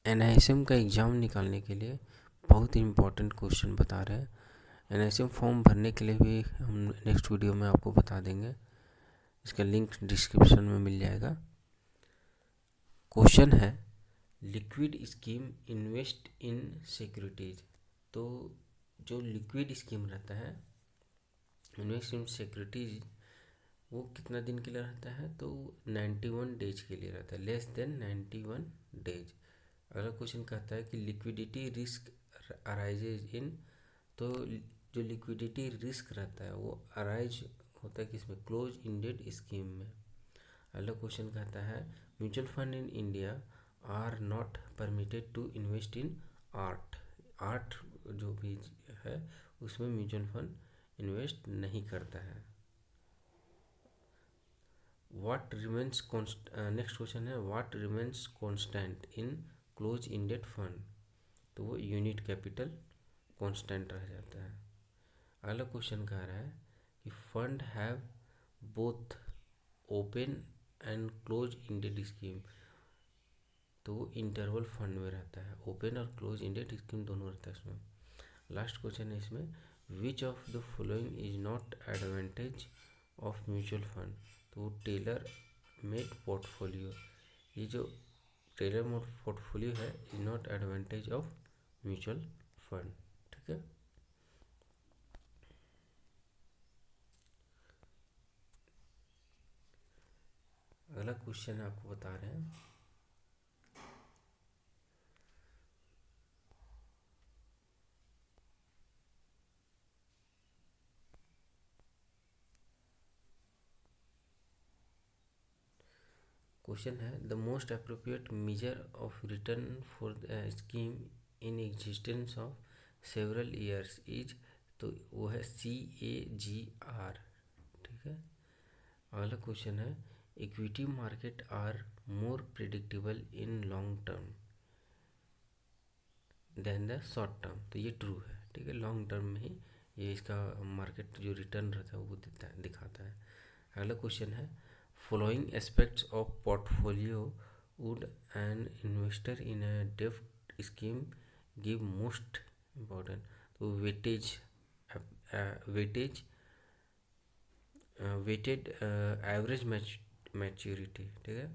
NISM का exam निकालने के लिए बहुत ही इम्पोर्टेंट क्वेश्चन बता रहे हैं। NISM फॉर्म भरने के लिए भी हम नेक्स्ट वीडियो में आपको बता देंगे, इसका लिंक डिस्क्रिप्शन में मिल जाएगा। क्वेश्चन है, liquid scheme invest in securities. तो जो लिक्विड स्कीम रहता है इन्वेस्ट इन सिक्योरिटीज, वो कितना दिन के लिए रहता है? तो 91 डेज के लिए रहता है, लेस देन 91 डेज। अगला क्वेश्चन कहता है कि लिक्विडिटी रिस्क अराइजेज इन। तो जो लिक्विडिटी रिस्क रहता है वो अराइज होता है किसमें? क्लोज इंडेड स्कीम में। अगला क्वेश्चन कहता है, mutual fund in India are not permitted to invest in art. Art जो भी है उसमें म्यूचुअल फंड इन्वेस्ट नहीं करता है। व्हाट रिमेन्स नेक्स्ट क्वेश्चन है, what remains constant in close ended fund. तो वो यूनिट कैपिटल कांस्टेंट रह जाता है। अगला क्वेश्चन कह रहा है कि fund have both open and close ended scheme. तो वो इंटरवल फंड में रहता है, ओपन और क्लोज इंडेड स्कीम दोनों रहता है इसमें। लास्ट क्वेश्चन है इसमें, which of the following is not advantage of mutual fund. तो टेलर मेड पोर्टफोलियो, ये जो टेलर मेड पोर्टफोलियो है is not advantage of mutual fund. ठीक है। अगला क्वेश्चन आपको बता रहे हैं, क्वेश्चन है, the most appropriate measure of return for the scheme in existence of several years is. तो वो है CAGR। ठीक है। अगला क्वेश्चन है, equity market are more predictable in long term than the short term. तो ये ट्रू है। ठीक है, लॉन्ग टर्म में ही ये इसका मार्केट जो रिटर्न रहता है वो दिखाता है। अगला क्वेश्चन है, following aspects of portfolio would an investor in a डेब्ट स्कीम गिव मोस्ट इम्पोर्टेंट। तो weightage, weightage weighted average maturity. ठीक है।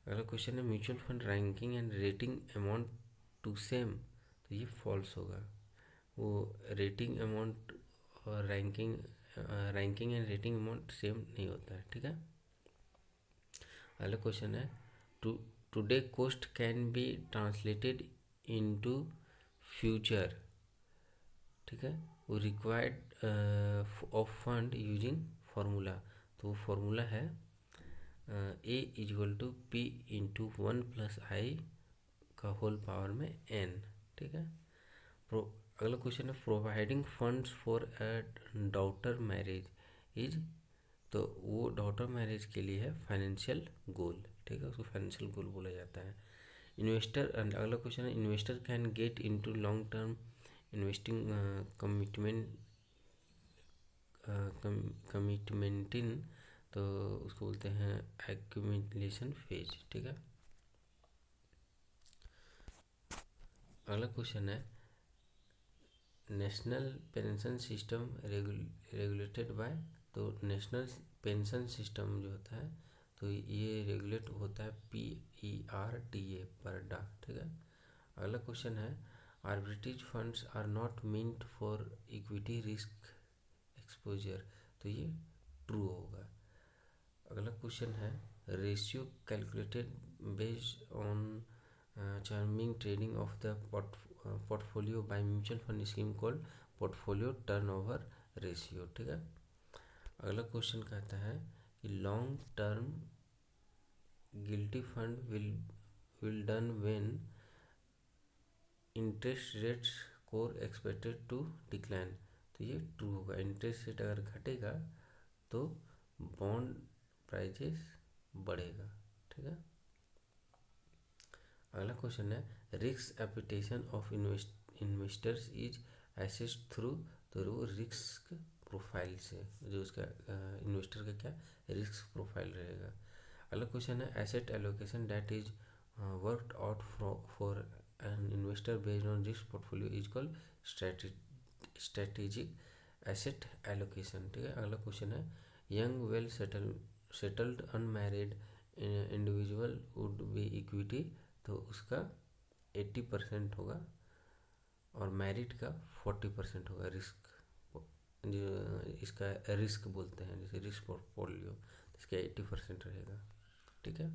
अगला क्वेश्चन है, mutual fund ranking and rating amount to same. तो ये फॉल्स होगा, वो रेटिंग अमाउंट और ranking and rating amount same नहीं होता है। ठीक है। अगला क्वेश्चन है, today cost can be translated into future. ठीक है। वो required of fund using formula. तो फार्मूला है A=P इंटू 1+I का होल पावर में n। ठीक है। अगला क्वेश्चन है, providing funds for a daughter marriage is. तो वो डॉटर मैरिज के लिए है फाइनेंशियल गोल। ठीक है, उसको फाइनेंशियल गोल बोला जाता है। इन्वेस्टर, अगला क्वेश्चन है, investor can get into long term investing commitment in. तो उसको बोलते हैं एक्यूमुलेशन फेज। ठीक है। अगला क्वेश्चन है, national pension system regulated by. तो नेशनल पेंशन सिस्टम जो होता है तो ये रेगुलेट होता है PERDA पर डा। ठीक है। अगला क्वेश्चन है, arbitrage funds are not meant for equity risk exposure. तो ये ट्रू होगा। अगला क्वेश्चन है, ratio calculated based on churning trading of the portfolio by mutual fund scheme called portfolio turnover ratio. ठीक है। अगला क्वेश्चन कहता है कि long term gilt fund will done when interest rates core expected to decline. तो ये true होगा, interest rate अगर घटेगा तो बॉन्ड प्राइजेस बढ़ेगा। ठीक है। अगला क्वेश्चन है, risk appreciation of investors is assessed through. तो वो रिस्क प्रोफाइल से, जो उसका इन्वेस्टर का क्या रिस्क प्रोफाइल रहेगा। अगला क्वेश्चन है, asset allocation that is worked out for an investor based on risk portfolio is called strategic asset allocation. ठीक है, अगला क्वेश्चन है young well settled unmarried individual would be equity, तो उसका 80% होगा और मैरिड का 40% होगा। रिस्क जो इसका रिस्क बोलते हैं, जैसे रिस्क पोर्टफोलियो, इसका 80% रहेगा। ठीक है।